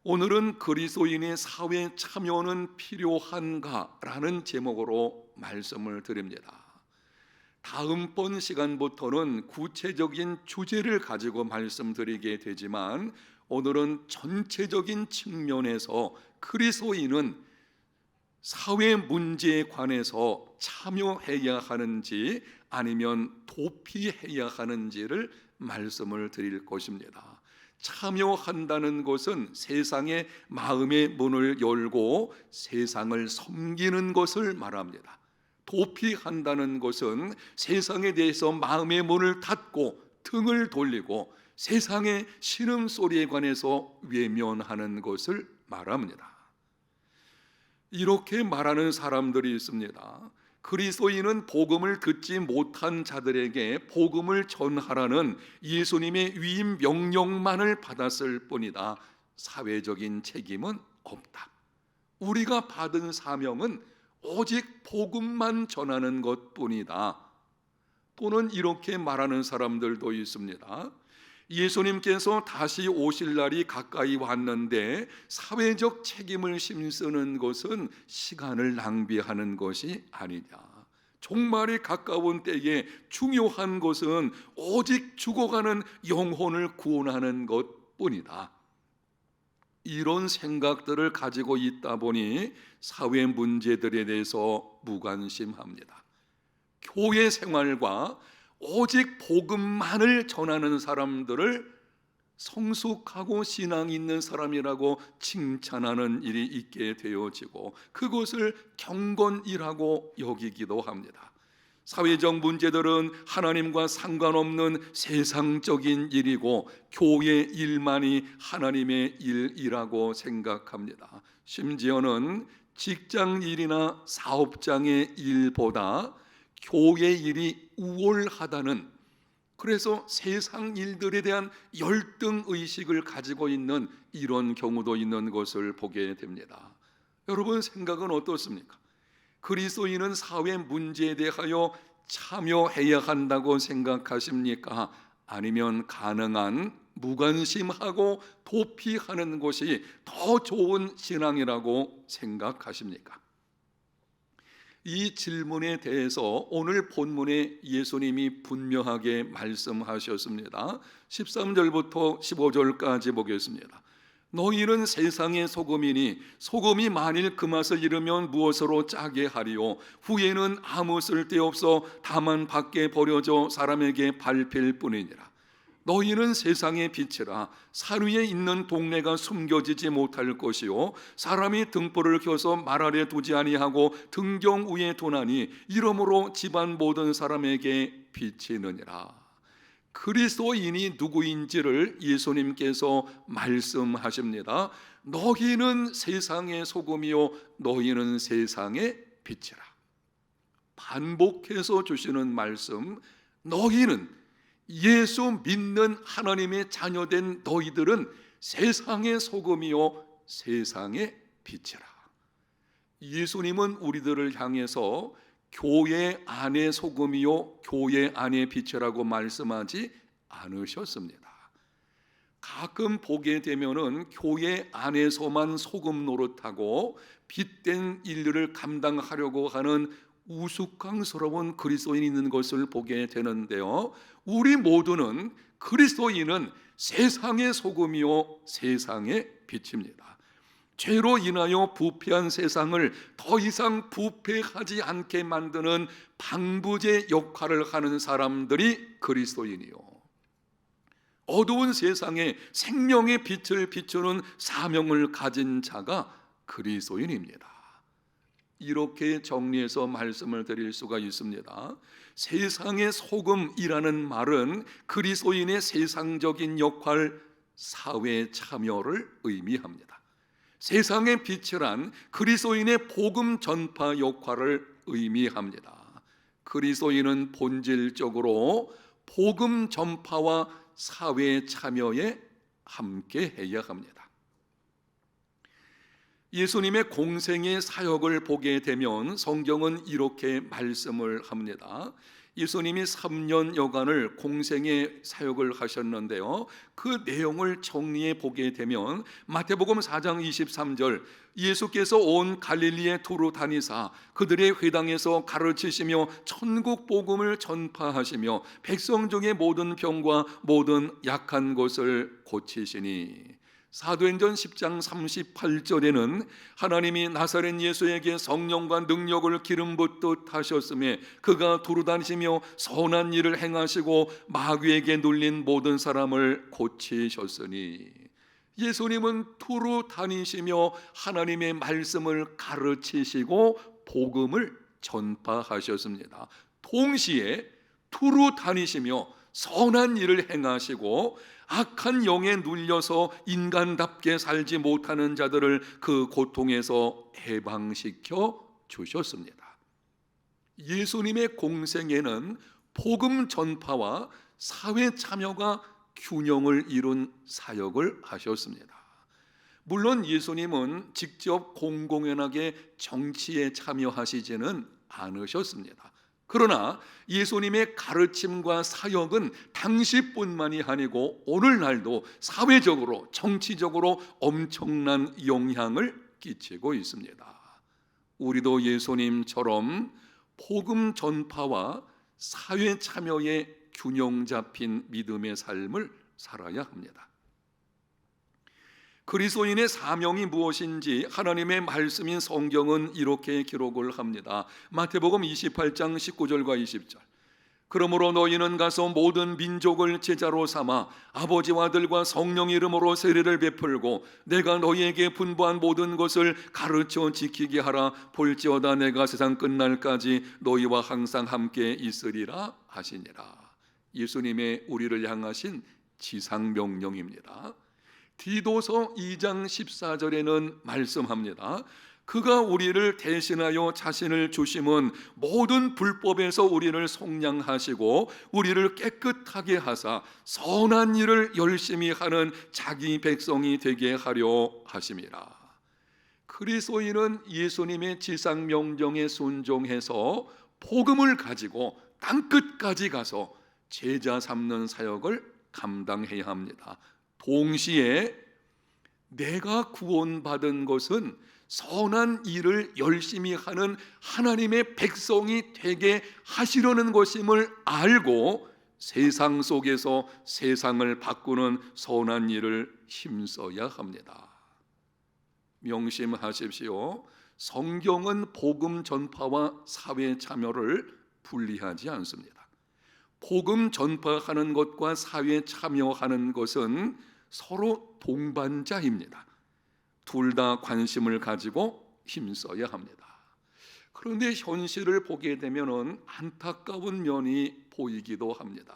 오늘은 그리스도인의 사회 참여는 필요한가라는 제목으로 말씀을 드립니다. 다음번 시간부터는 구체적인 주제를 가지고 말씀드리게 되지만 오늘은 전체적인 측면에서 그리스도인은 사회 문제에 관해서 참여해야 하는지 아니면 도피해야 하는지를 말씀을 드릴 것입니다. 참여한다는 것은 세상의 마음의 문을 열고 세상을 섬기는 것을 말합니다. 도피한다는 것은 세상에 대해서 마음의 문을 닫고 등을 돌리고 세상의 신음소리에 관해서 외면하는 것을 말합니다. 이렇게 말하는 사람들이 있습니다. 그리스도인은 복음을 듣지 못한 자들에게 복음을 전하라는 예수님의 위임 명령만을 받았을 뿐이다. 사회적인 책임은 없다. 우리가 받은 사명은 오직 복음만 전하는 것뿐이다. 또는 이렇게 말하는 사람들도 있습니다. 예수님께서 다시 오실 날이 가까이 왔는데 사회적 책임을 힘쓰는 것은 시간을 낭비하는 것이 아니냐. 종말이 가까운 때에 중요한 것은 오직 죽어가는 영혼을 구원하는 것뿐이다. 이런 생각들을 가지고 있다 보니 사회 문제들에 대해서 무관심합니다. 교회 생활과 오직 복음만을 전하는 사람들을 성숙하고 신앙 있는 사람이라고 칭찬하는 일이 있게 되어지고 그것을 경건이라고 여기기도 합니다. 사회적 문제들은 하나님과 상관없는 세상적인 일이고 교회 일만이 하나님의 일이라고 생각합니다. 심지어는 직장 일이나 사업장의 일보다 교회 일이 우월하다는, 그래서 세상 일들에 대한 열등 의식을 가지고 있는 이런 경우도 있는 것을 보게 됩니다. 여러분 생각은 어떻습니까? 그리스도인은 사회 문제에 대하여 참여해야 한다고 생각하십니까? 아니면 가능한 무관심하고 도피하는 것이 더 좋은 신앙이라고 생각하십니까? 이 질문에 대해서 오늘 본문에 예수님이 분명하게 말씀하셨습니다. 13절부터 15절까지 보겠습니다. 너희는 세상의 소금이니 소금이 만일 그 맛을 잃으면 무엇으로 짜게 하리요? 후에는 아무 쓸데없어 다만 밖에 버려져 사람에게 밟힐 뿐이니라. 너희는 세상의 빛이라. 산 위에 있는 동네가 숨겨지지 못할 것이요 사람이 등불을 켜서 말 아래 두지 아니하고 등경 위에 두나니 이러므로 집안 모든 사람에게 비치느니라. 그리스도인이 누구인지를 예수님께서 말씀하십니다. 너희는 세상의 소금이요 너희는 세상의 빛이라. 반복해서 주시는 말씀, 너희는, 예수 믿는 하나님의 자녀된 너희들은 세상의 소금이요 세상의 빛이라. 예수님은 우리들을 향해서 교회 안의 소금이요 교회 안의 빛이라고 말씀하지 않으셨습니다. 가끔 보게 되면은 교회 안에서만 소금 노릇하고 빛된 인류를 감당하려고 하는 우스꽝스러운 그리스도인이 있는 것을 보게 되는데요, 우리 모두는 그리스도인은 세상의 소금이요 세상의 빛입니다. 죄로 인하여 부패한 세상을 더 이상 부패하지 않게 만드는 방부제 역할을 하는 사람들이 그리스도인이요, 어두운 세상에 생명의 빛을 비추는 사명을 가진 자가 그리스도인입니다. 이렇게 정리해서 말씀을 드릴 수가 있습니다. 세상의 소금이라는 말은 그리스도인의 세상적인 역할, 사회 참여를 의미합니다. 세상의 빛이란 그리스도인의 복음 전파 역할을 의미합니다. 그리스도인은 본질적으로 복음 전파와 사회 참여에 함께 해야 합니다. 예수님의 공생의 사역을 보게 되면 성경은 이렇게 말씀을 합니다. 예수님이 3년여간을 공생의 사역을 하셨는데요, 그 내용을 정리해 보게 되면 마태복음 4장 23절, 예수께서 온 갈릴리에 두루 다니사 그들의 회당에서 가르치시며 천국 복음을 전파하시며 백성 중의 모든 병과 모든 약한 것을 고치시니, 사도행전 10장 38절에는 하나님이 나사렛 예수에게 성령과 능력을 기름 붓듯 하셨음에 그가 두루 다니시며 선한 일을 행하시고 마귀에게 눌린 모든 사람을 고치셨으니, 예수님은 두루 다니시며 하나님의 말씀을 가르치시고 복음을 전파하셨습니다. 동시에 두루 다니시며 선한 일을 행하시고 악한 영에 눌려서 인간답게 살지 못하는 자들을 그 고통에서 해방시켜 주셨습니다. 예수님의 공생에는 복음 전파와 사회 참여가 균형을 이룬 사역을 하셨습니다. 물론 예수님은 직접 공공연하게 정치에 참여하시지는 않으셨습니다. 그러나 예수님의 가르침과 사역은 당시뿐만이 아니고 오늘날도 사회적으로, 정치적으로 엄청난 영향을 끼치고 있습니다. 우리도 예수님처럼 복음 전파와 사회 참여의 균형 잡힌 믿음의 삶을 살아야 합니다. 그리스도인의 사명이 무엇인지 하나님의 말씀인 성경은 이렇게 기록을 합니다. 마태복음 28장 19절과 20절. 그러므로 너희는 가서 모든 민족을 제자로 삼아 아버지와 아들과 성령 이름으로 세례를 베풀고 내가 너희에게 분부한 모든 것을 가르쳐 지키게 하라. 볼지어다 내가 세상 끝날까지 너희와 항상 함께 있으리라 하시니라. 예수님의 우리를 향하신 지상명령입니다. 디도서 2장 14절에는 말씀합니다. 그가 우리를 대신하여 자신을 주심은 모든 불법에서 우리를 속량하시고 우리를 깨끗하게 하사 선한 일을 열심히 하는 자기 백성이 되게 하려 하심이라. 그리스도인은 예수님의 지상명령에 순종해서 복음을 가지고 땅끝까지 가서 제자 삼는 사역을 감당해야 합니다. 동시에 내가 구원받은 것은 선한 일을 열심히 하는 하나님의 백성이 되게 하시려는 것임을 알고 세상 속에서 세상을 바꾸는 선한 일을 힘써야 합니다. 명심하십시오. 성경은 복음 전파와 사회 참여를 분리하지 않습니다. 복음 전파하는 것과 사회 참여하는 것은 서로 동반자입니다. 둘 다 관심을 가지고 힘써야 합니다. 그런데 현실을 보게 되면 안타까운 면이 보이기도 합니다.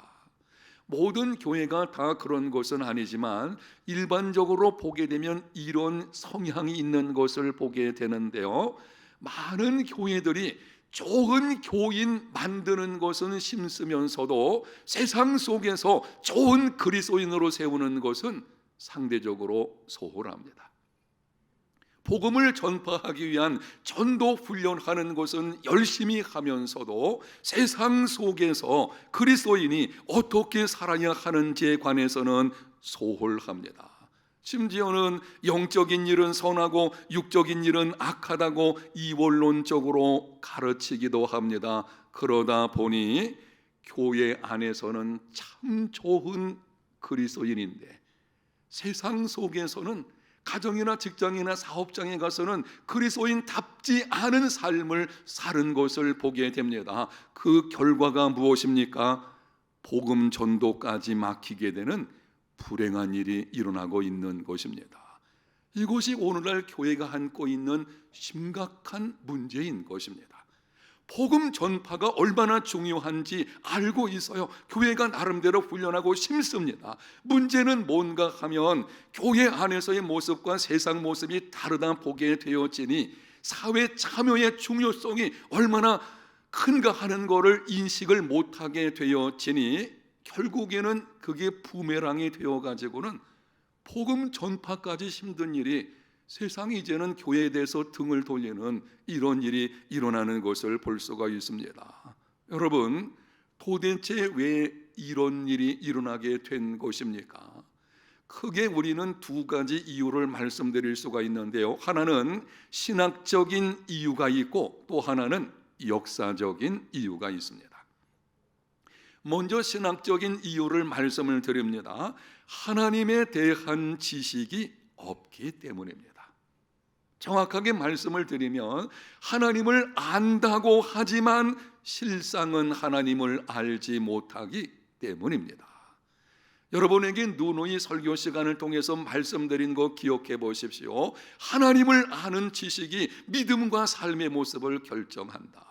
모든 교회가 다 그런 것은 아니지만 일반적으로 보게 되면 이런 성향이 있는 것을 보게 되는데요, 많은 교회들이 좋은 교인 만드는 것은 힘쓰면서도 세상 속에서 좋은 그리스도인으로 세우는 것은 상대적으로 소홀합니다. 복음을 전파하기 위한 전도 훈련하는 것은 열심히 하면서도 세상 속에서 그리스도인이 어떻게 살아야 하는지에 관해서는 소홀합니다. 심지어는 영적인 일은 선하고 육적인 일은 악하다고 이원론적으로 가르치기도 합니다. 그러다 보니 교회 안에서는 참 좋은 그리스도인인데 세상 속에서는 가정이나 직장이나 사업장에 가서는 그리스도인답지 않은 삶을 사는 것을 보게 됩니다. 그 결과가 무엇입니까? 복음 전도까지 막히게 되는 불행한 일이 일어나고 있는 것입니다. 이것이 오늘날 교회가 안고 있는 심각한 문제인 것입니다. 복음 전파가 얼마나 중요한지 알고 있어요. 교회가 나름대로 훈련하고 심습니다. 문제는 뭔가 하면 교회 안에서의 모습과 세상 모습이 다르다 보게 되어지니 사회 참여의 중요성이 얼마나 큰가 하는 것을 인식을 못하게 되어지니 결국에는 그게 부메랑이 되어가지고는 복음 전파까지 힘든 일이 세상이 이제는 교회에 대해서 등을 돌리는 이런 일이 일어나는 것을 볼 수가 있습니다. 여러분, 도대체 왜 이런 일이 일어나게 된 것입니까? 크게 우리는 두 가지 이유를 말씀드릴 수가 있는데요. 하나는 신학적인 이유가 있고 또 하나는 역사적인 이유가 있습니다. 먼저 신학적인 이유를 말씀을 드립니다. 하나님에 대한 지식이 없기 때문입니다. 정확하게 말씀을 드리면 하나님을 안다고 하지만 실상은 하나님을 알지 못하기 때문입니다. 여러분에게 누누이 설교 시간을 통해서 말씀드린 거 기억해 보십시오. 하나님을 아는 지식이 믿음과 삶의 모습을 결정한다.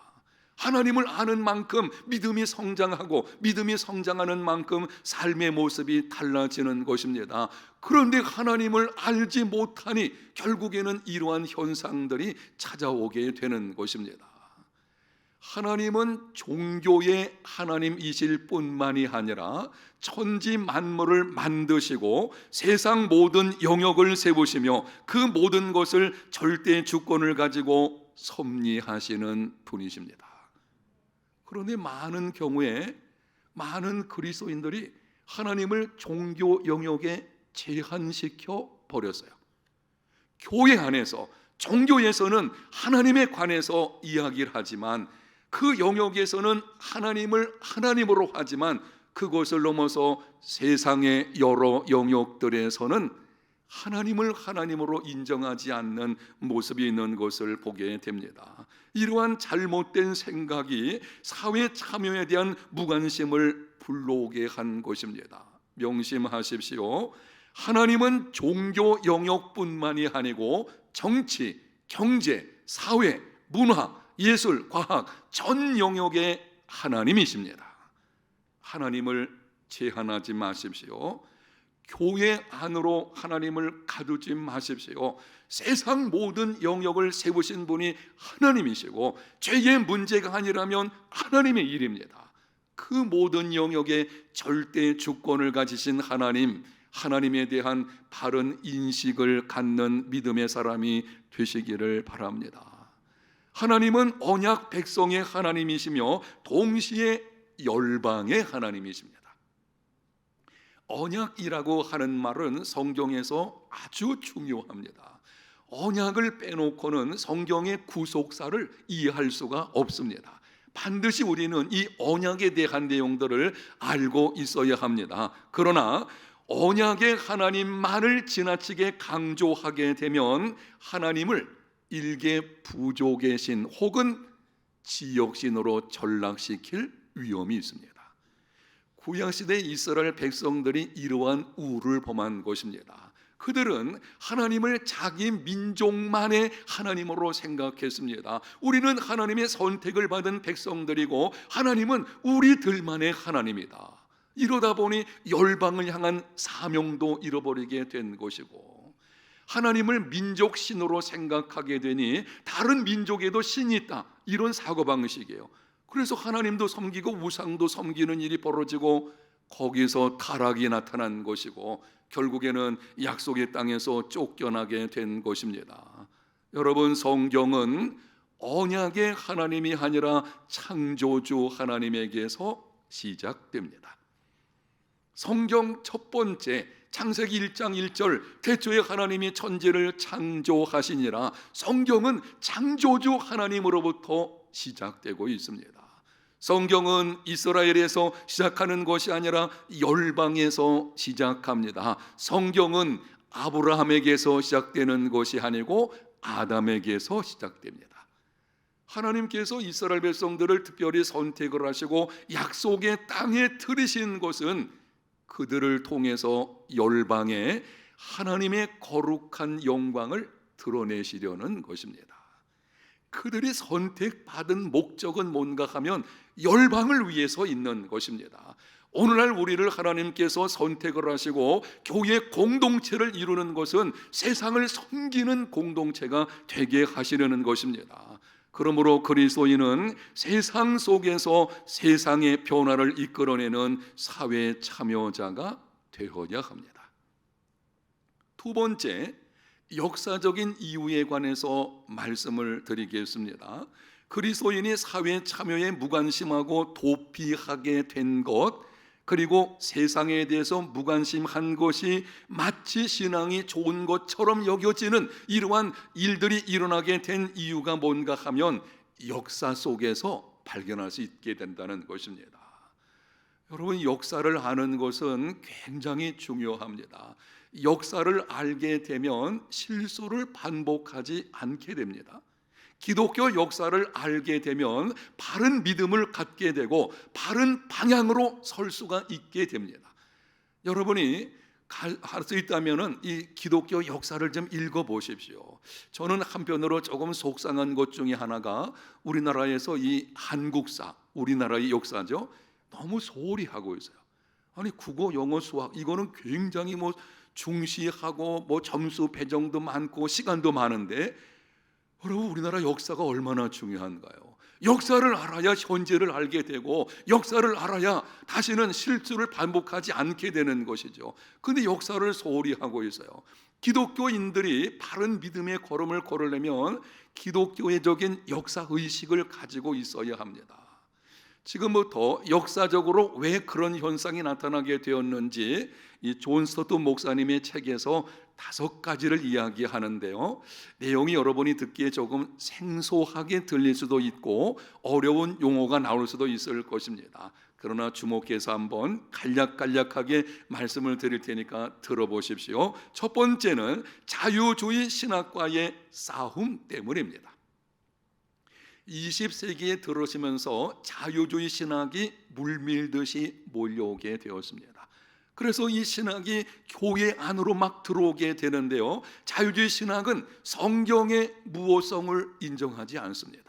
하나님을 아는 만큼 믿음이 성장하고 믿음이 성장하는 만큼 삶의 모습이 달라지는 것입니다. 그런데 하나님을 알지 못하니 결국에는 이러한 현상들이 찾아오게 되는 것입니다. 하나님은 종교의 하나님이실 뿐만이 아니라 천지 만물을 만드시고 세상 모든 영역을 세우시며 그 모든 것을 절대 주권을 가지고 섭리하시는 분이십니다. 그런데 많은 경우에 많은 그리스도인들이 하나님을 종교 영역에 제한시켜 버렸어요. 교회 안에서 종교에서는 하나님에 관해서 이야기를 하지만 그 영역에서는 하나님을 하나님으로 하지만 그것을 넘어서 세상의 여러 영역들에서는 하나님을 하나님으로 인정하지 않는 모습이 있는 것을 보게 됩니다. 이러한 잘못된 생각이 사회 참여에 대한 무관심을 불러오게 한 것입니다. 명심하십시오. 하나님은 종교 영역뿐만이 아니고 정치, 경제, 사회, 문화, 예술, 과학 전 영역의 하나님이십니다. 하나님을 제한하지 마십시오. 교회 안으로 하나님을 가두지 마십시오. 세상 모든 영역을 세우신 분이 하나님이시고 죄의 문제가 아니라면 하나님의 일입니다. 그 모든 영역에 절대 주권을 가지신 하나님, 하나님에 대한 바른 인식을 갖는 믿음의 사람이 되시기를 바랍니다. 하나님은 언약 백성의 하나님이시며 동시에 열방의 하나님이십니다. 언약이라고 하는 말은 성경에서 아주 중요합니다. 언약을 빼놓고는 성경의 구속사를 이해할 수가 없습니다. 반드시 우리는 이 언약에 대한 내용들을 알고 있어야 합니다. 그러나 언약의 하나님만을 지나치게 강조하게 되면 하나님을 일개 부족의 신 혹은 지역신으로 전락시킬 위험이 있습니다. 구약시대 이스라엘 백성들이 이러한 우를 범한 것입니다. 그들은 하나님을 자기 민족만의 하나님으로 생각했습니다. 우리는 하나님의 선택을 받은 백성들이고 하나님은 우리들만의 하나님이다. 이러다 보니 열방을 향한 사명도 잃어버리게 된 것이고 하나님을 민족 신으로 생각하게 되니 다른 민족에도 신이 있다, 이런 사고방식이에요. 그래서 하나님도 섬기고 우상도 섬기는 일이 벌어지고 거기서 타락이 나타난 것이고 결국에는 약속의 땅에서 쫓겨나게 된 것입니다. 여러분, 성경은 언약의 하나님이 아니라 창조주 하나님에게서 시작됩니다. 성경 첫 번째 창세기 1장 1절 태초에 하나님이 천지를 창조하시니라. 성경은 창조주 하나님으로부터 시작되고 있습니다. 성경은 이스라엘에서 시작하는 것이 아니라 열방에서 시작합니다. 성경은 아브라함에게서 시작되는 것이 아니고 아담에게서 시작됩니다. 하나님께서 이스라엘 백성들을 특별히 선택을 하시고 약속의 땅에 들이신 것은 그들을 통해서 열방에 하나님의 거룩한 영광을 드러내시려는 것입니다. 그들이 선택받은 목적은 뭔가 하면 열방을 위해서 있는 것입니다. 오늘날 우리를 하나님께서 선택을 하시고 교회 공동체를 이루는 것은 세상을 섬기는 공동체가 되게 하시려는 것입니다. 그러므로 그리스도인은 세상 속에서 세상의 변화를 이끌어내는 사회 참여자가 되어야 합니다. 두 번째, 역사적인 이유에 관해서 말씀을 드리겠습니다. 그리스도인이 사회 참여에 무관심하고 도피하게 된 것, 그리고 세상에 대해서 무관심한 것이 마치 신앙이 좋은 것처럼 여겨지는 이러한 일들이 일어나게 된 이유가 뭔가 하면 역사 속에서 발견할 수 있게 된다는 것입니다. 여러분, 역사를 아는 것은 굉장히 중요합니다. 역사를 알게 되면 실수를 반복하지 않게 됩니다. 기독교 역사를 알게 되면 바른 믿음을 갖게 되고 바른 방향으로 설 수가 있게 됩니다. 여러분이 할 수 있다면 이 기독교 역사를 좀 읽어보십시오. 저는 한편으로 조금 속상한 것 중에 하나가 우리나라에서 이 한국사, 우리나라의 역사죠, 너무 소홀히 하고 있어요. 아니, 국어, 영어, 수학 이거는 굉장히 중시하고 점수 배정도 많고 시간도 많은데, 여러분, 우리나라 역사가 얼마나 중요한가요? 역사를 알아야 현재를 알게 되고 역사를 알아야 다시는 실수를 반복하지 않게 되는 것이죠. 그런데 역사를 소홀히 하고 있어요. 기독교인들이 바른 믿음의 걸음을 걸으려면 기독교적인 역사의식을 가지고 있어야 합니다. 지금부터 역사적으로 왜 그런 현상이 나타나게 되었는지 이 존 스토트 목사님의 책에서 5가지를 이야기하는데요, 내용이 여러분이 듣기에 조금 생소하게 들릴 수도 있고 어려운 용어가 나올 수도 있을 것입니다. 그러나 주목해서 한번 간략간략하게 말씀을 드릴 테니까 들어보십시오. 첫 번째는 자유주의 신학과의 싸움 때문입니다. 20세기에 들어오시면서 자유주의 신학이 물밀듯이 몰려오게 되었습니다. 그래서 이 신학이 교회 안으로 막 들어오게 되는데요, 자유주의 신학은 성경의 무호성을 인정하지 않습니다.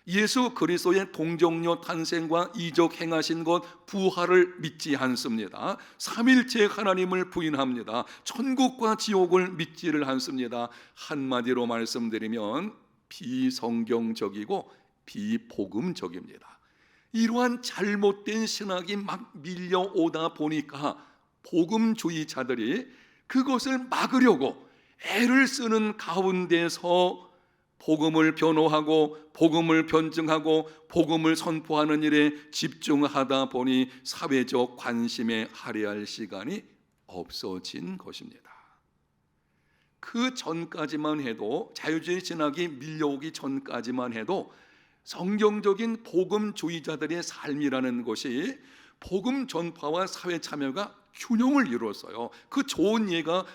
예수 그리스도의 동정녀 탄생과 이적 행하신 것, 부활을 믿지 않습니다. 삼일체 하나님을 부인합니다. 천국과 지옥을 믿지를 않습니다. 한마디로 말씀드리면 비성경적이고 비복음적입니다. 이러한 잘못된 신학이 막 밀려오다 보니까 복음주의자들이 그것을 막으려고 애를 쓰는 가운데서 복음을 변호하고 복음을 변증하고 복음을 선포하는 일에 집중하다 보니 사회적 관심에 할애할 시간이 없어진 것입니다. 그 전까지만 해도, 자유주의 신학이 밀려오기 전까지만 해도 성경적인 복음주의자들의 삶이라는 것이 복음 전파와 사회 참여가 균형을 이루었어요. 그 좋은 예가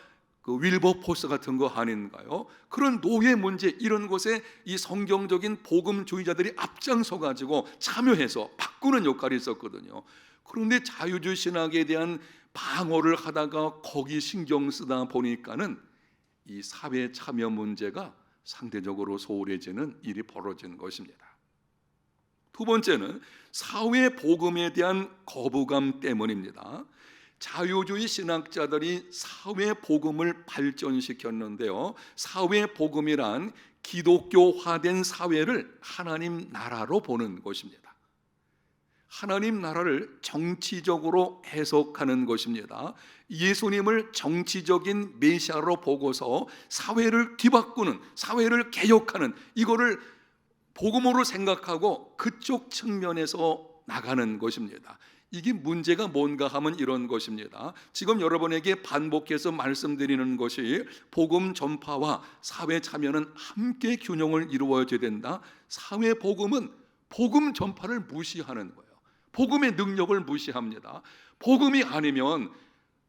윌버포스 같은 거 아닌가요? 그런 노예 문제, 이런 것에 이 성경적인 복음주의자들이 앞장서 가지고 참여해서 바꾸는 역할이 있었거든요. 그런데 자유주의 신학에 대한 방어를 하다가 거기 신경 쓰다 보니까는 이 사회 참여 문제가 상대적으로 소홀해지는 일이 벌어진 것입니다. 두 번째는 사회 복음에 대한 거부감 때문입니다. 자유주의 신학자들이 사회 복음을 발전시켰는데요, 사회 복음이란 기독교화된 사회를 하나님 나라로 보는 것입니다. 하나님 나라를 정치적으로 해석하는 것입니다. 예수님을 정치적인 메시아로 보고서 사회를 뒤바꾸는, 사회를 개혁하는, 이거를 복음으로 생각하고 그쪽 측면에서 나가는 것입니다. 이게 문제가 뭔가 하면 이런 것입니다. 지금 여러분에게 반복해서 말씀드리는 것이 복음 전파와 사회 참여는 함께 균형을 이루어야 된다. 사회 복음은 복음 전파를 무시하는 거예요. 복음의 능력을 무시합니다. 복음이 아니면,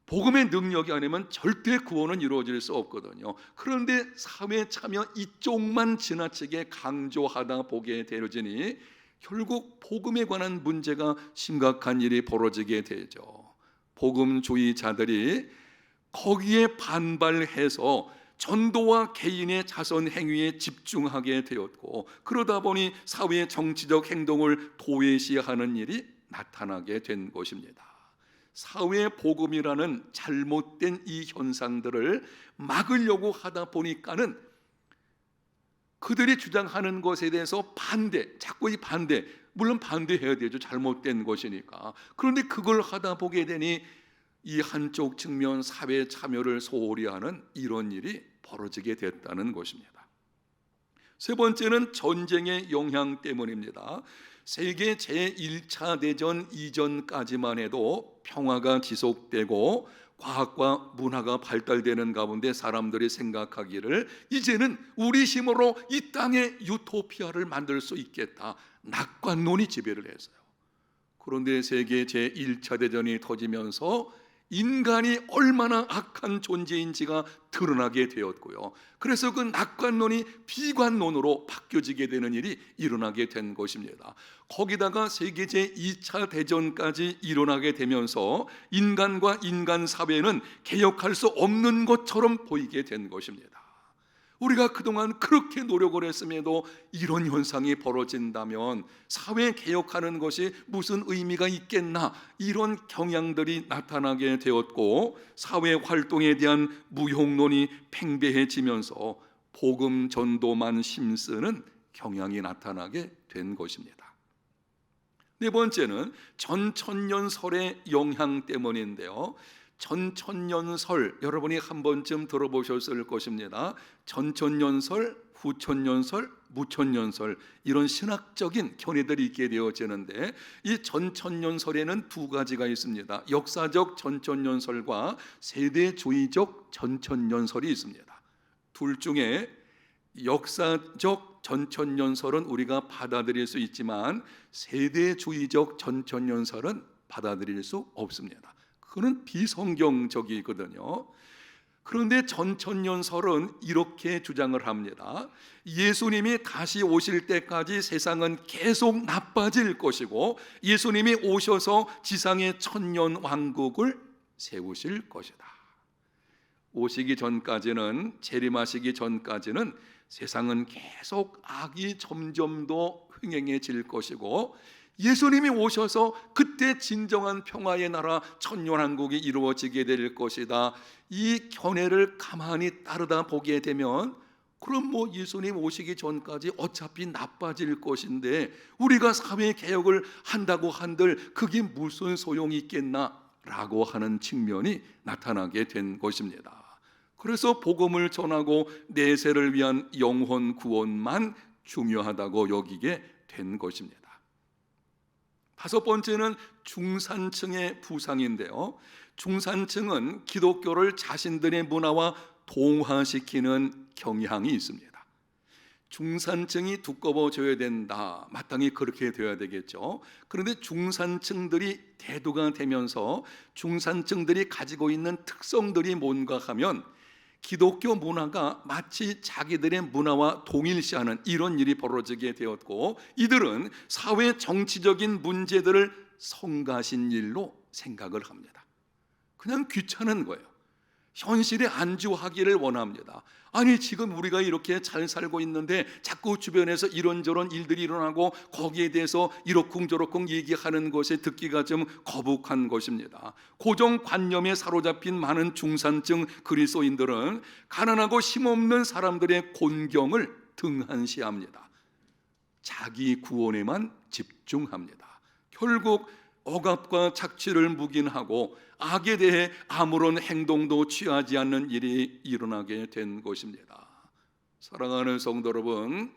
복음의 능력이 아니면 절대 구원은 이루어질 수 없거든요. 그런데 사회 참여 이쪽만 지나치게 강조하다 보게 되어지니 결국 복음에 관한 문제가 심각한 일이 벌어지게 되죠. 복음주의자들이 거기에 반발해서 전도와 개인의 자선 행위에 집중하게 되었고, 그러다 보니 사회의 정치적 행동을 도외시하는 일이 나타나게 된 것입니다. 사회 복음이라는 잘못된 이 현상들을 막으려고 하다 보니까는 그들이 주장하는 것에 대해서 반대, 자꾸 이 반대, 물론 반대해야 되죠. 잘못된 것이니까. 그런데 그걸 하다 보게 되니 이 한쪽 측면 사회 참여를 소홀히 하는 이런 일이 벌어지게 됐다는 것입니다. 세 번째는 전쟁의 영향 때문입니다. 세계 제1차 대전 이전까지만 해도 평화가 지속되고 과학과 문화가 발달되는 가운데 사람들이 생각하기를 이제는 우리 힘으로 이 땅에 유토피아를 만들 수 있겠다, 낙관론이 지배를 했어요. 그런데 세계 제1차 대전이 터지면서 인간이 얼마나 악한 존재인지가 드러나게 되었고요. 그래서 그 낙관론이 비관론으로 바뀌어지게 되는 일이 일어나게 된 것입니다. 거기다가 세계 제2차 대전까지 일어나게 되면서 인간과 인간 사회는 개혁할 수 없는 것처럼 보이게 된 것입니다. 우리가 그동안 그렇게 노력을 했음에도 이런 현상이 벌어진다면 사회 개혁하는 것이 무슨 의미가 있겠나, 이런 경향들이 나타나게 되었고 사회 활동에 대한 무용론이 팽배해지면서 복음 전도만 힘쓰는 경향이 나타나게 된 것입니다. 네 번째는 전천년설의 영향 때문인데요. 전천년설, 여러분이 한 번쯤 들어보셨을 것입니다. 전천년설, 후천년설, 무천년설, 이런 신학적인 견해들이 있게 되어지는데 이 전천년설에는 두 가지가 있습니다. 역사적 전천년설과 세대주의적 전천년설이 있습니다. 둘 중에 역사적 전천년설은 우리가 받아들일 수 있지만 세대주의적 전천년설은 받아들일 수 없습니다. 그는 비성경적이거든요. 그런데 전천년설은 이렇게 주장을 합니다. 예수님이 다시 오실 때까지 세상은 계속 나빠질 것이고 예수님이 오셔서 지상의 천년 왕국을 세우실 것이다. 오시기 전까지는, 재림하시기 전까지는 세상은 계속 악이 점점 더 횡행해질 것이고 예수님이 오셔서 그때 진정한 평화의 나라 천년왕국이 이루어지게 될 것이다. 이 견해를 가만히 따르다 보게 되면 그럼 예수님 오시기 전까지 어차피 나빠질 것인데 우리가 사회 개혁을 한다고 한들 그게 무슨 소용이 있겠나 라고 하는 측면이 나타나게 된 것입니다. 그래서 복음을 전하고 내세를 위한 영혼 구원만 중요하다고 여기게 된 것입니다. 다섯 번째는 중산층의 부상인데요. 중산층은 기독교를 자신들의 문화와 동화시키는 경향이 있습니다. 중산층이 두꺼워져야 된다, 마땅히 그렇게 되어야 되겠죠. 그런데 중산층들이 대두가 되면서 중산층들이 가지고 있는 특성들이 뭔가 하면 기독교 문화가 마치 자기들의 문화와 동일시하는 이런 일이 벌어지게 되었고 이들은 사회 정치적인 문제들을 성가신 일로 생각을 합니다. 그냥 귀찮은 거예요. 현실에 안주하기를 원합니다. 아니 지금 우리가 이렇게 잘 살고 있는데 자꾸 주변에서 이런저런 일들이 일어나고 거기에 대해서 이러쿵저러쿵 얘기하는 것에 듣기가 좀 거북한 것입니다. 고정관념에 사로잡힌 많은 중산층 그리스도인들은 가난하고 힘없는 사람들의 곤경을 등한시합니다. 자기 구원에만 집중합니다. 결국 억압과 착취를 묵인하고 악에 대해 아무런 행동도 취하지 않는 일이 일어나게 된 것입니다. 사랑하는 성도 여러분,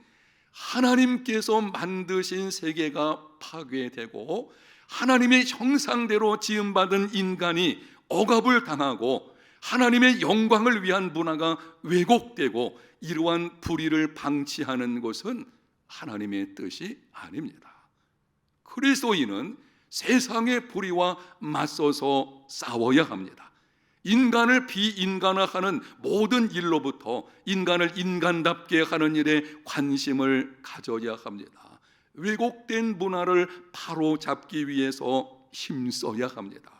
하나님께서 만드신 세계가 파괴되고 하나님의 형상대로 지음받은 인간이 억압을 당하고 하나님의 영광을 위한 문화가 왜곡되고 이러한 불의를 방치하는 것은 하나님의 뜻이 아닙니다. 그리스도인은 세상의 불의와 맞서서 싸워야 합니다. 인간을 비인간화하는 모든 일로부터 인간을 인간답게 하는 일에 관심을 가져야 합니다. 왜곡된 문화를 바로잡기 위해서 힘써야 합니다.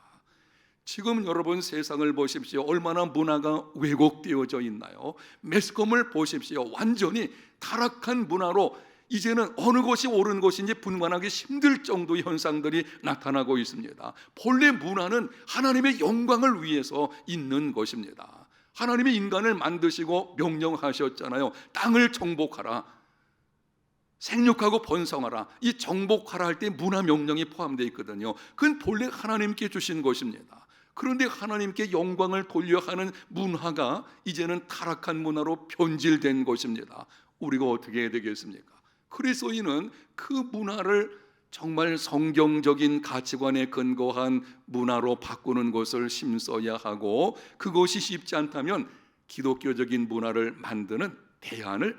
지금 여러분 세상을 보십시오. 얼마나 문화가 왜곡되어져 있나요? 매스컴을 보십시오. 완전히 타락한 문화로 이제는 어느 것이 옳은 것인지 분간하기 힘들 정도의 현상들이 나타나고 있습니다. 본래 문화는 하나님의 영광을 위해서 있는 것입니다. 하나님이 인간을 만드시고 명령하셨잖아요. 땅을 정복하라, 생육하고 번성하라. 이 정복하라 할 때 문화 명령이 포함되어 있거든요. 그건 본래 하나님께 주신 것입니다. 그런데 하나님께 영광을 돌려 하는 문화가 이제는 타락한 문화로 변질된 것입니다. 우리가 어떻게 해야 되겠습니까? 그리스도인은 그 문화를 정말 성경적인 가치관에 근거한 문화로 바꾸는 것을 힘써야 하고, 그것이 쉽지 않다면 기독교적인 문화를 만드는 대안을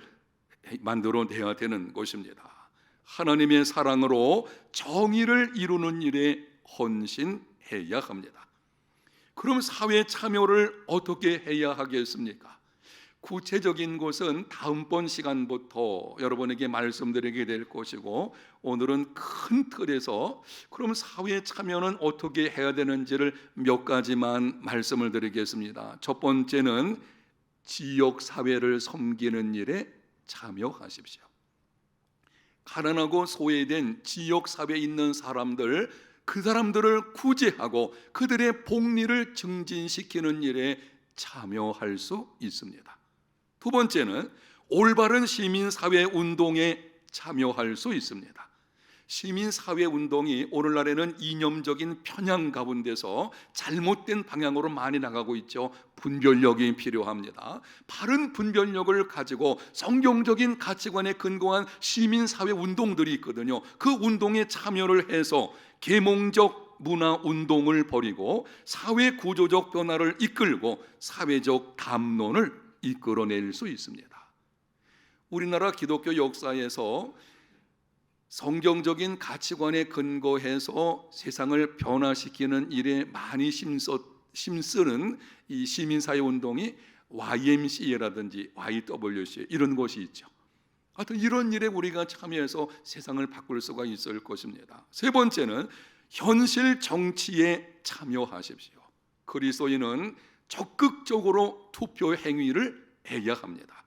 만들어내야 되는 것입니다. 하나님의 사랑으로 정의를 이루는 일에 헌신해야 합니다. 그럼 사회 참여를 어떻게 해야 하겠습니까? 구체적인 것은 다음번 시간부터 여러분에게 말씀드리게 될 것이고, 오늘은 큰 틀에서 그럼 사회 참여는 어떻게 해야 되는지를 몇 가지만 말씀을 드리겠습니다. 첫 번째는 지역 사회를 섬기는 일에 참여하십시오. 가난하고 소외된 지역 사회에 있는 사람들, 그 사람들을 구제하고 그들의 복리를 증진시키는 일에 참여할 수 있습니다. 두 번째는 올바른 시민사회 운동에 참여할 수 있습니다. 시민사회 운동이 오늘날에는 이념적인 편향 가운데서 잘못된 방향으로 많이 나가고 있죠. 분별력이 필요합니다. 바른 분별력을 가지고 성경적인 가치관에 근거한 시민사회 운동들이 있거든요. 그 운동에 참여를 해서 계몽적 문화 운동을 벌이고 사회 구조적 변화를 이끌고 사회적 담론을 이끌어낼 수 있습니다. 우리나라 기독교 역사에서 성경적인 가치관에 근거해서 세상을 변화시키는 일에 많이 힘쓰는 이 시민사회 운동이 YMCA라든지 YWCA 이런 것이 있죠. 하여튼 이런 일에 우리가 참여해서 세상을 바꿀 수가 있을 것입니다. 세 번째는 현실 정치에 참여하십시오. 그리스도인은 적극적으로 투표 행위를 해야 합니다.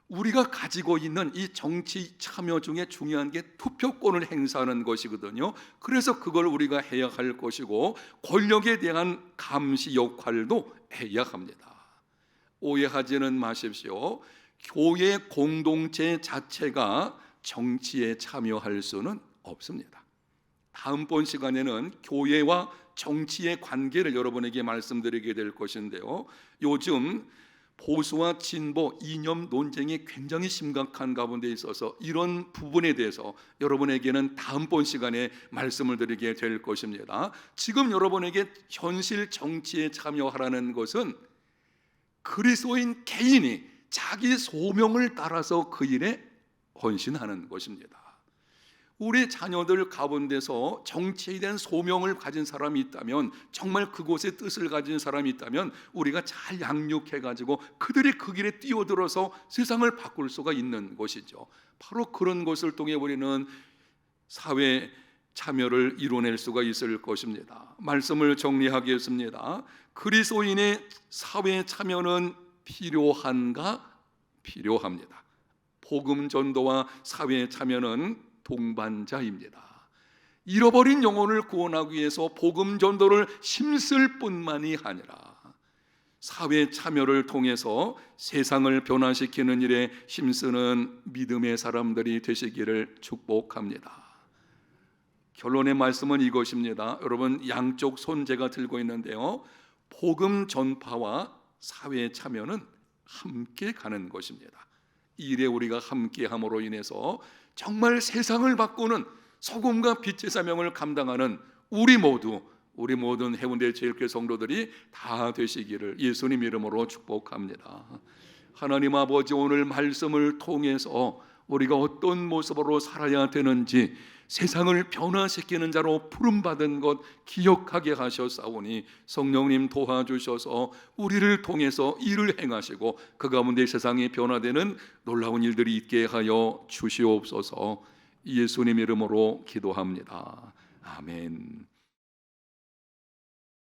우리가 가지고 있는 이 정치 참여 중에 중요한 게 투표권을 행사하는 것이거든요. 그래서 그걸 우리가 해야 할 것이고, 권력에 대한 감시 역할도 해야 합니다. 오해하지는 마십시오. 교회 공동체 자체가 정치에 참여할 수는 없습니다. 다음번 시간에는 교회와 정치의 관계를 여러분에게 말씀드리게 될 것인데요, 요즘 보수와 진보 이념 논쟁이 굉장히 심각한 가운데 있어서 이런 부분에 대해서 여러분에게는 다음번 시간에 말씀을 드리게 될 것입니다. 지금 여러분에게 현실 정치에 참여하라는 것은 그리스도인 개인이 자기 소명을 따라서 그 일에 헌신하는 것입니다. 우리 자녀들 가운데서 정치에 대한 소명을 가진 사람이 있다면, 정말 그곳에 뜻을 가진 사람이 있다면 우리가 잘 양육해가지고 그들이 그 길에 뛰어들어서 세상을 바꿀 수가 있는 것이죠. 바로 그런 것을 통해 우리는 사회 참여를 이뤄낼 수가 있을 것입니다. 말씀을 정리하겠습니다. 그리스도인의 사회 참여는 필요한가? 필요합니다. 복음 전도와 사회 참여는 동반자입니다. 잃어버린 영혼을 구원하기 위해서 복음 전도를 힘쓸 뿐만이 아니라 사회 참여를 통해서 세상을 변화시키는 일에 힘쓰는 믿음의 사람들이 되시기를 축복합니다. 결론의 말씀은 이것입니다. 여러분, 양쪽 손 제가 들고 있는데요, 복음 전파와 사회 참여는 함께 가는 것입니다. 이 일에 우리가 함께 함으로 인해서 정말 세상을 바꾸는 소금과 빛의 사명을 감당하는 우리 모든 해운대 제일교회 성도들이 다 되시기를 예수님 이름으로 축복합니다. 하나님 아버지, 오늘 말씀을 통해서 우리가 어떤 모습으로 살아야 되는지 세상을 변화시키는 자로 부름받은 것 기억하게 하셨사오니 성령님 도와주셔서 우리를 통해서 일을 행하시고 그 가운데 세상이 변화되는 놀라운 일들이 있게 하여 주시옵소서. 예수님 이름으로 기도합니다. 아멘.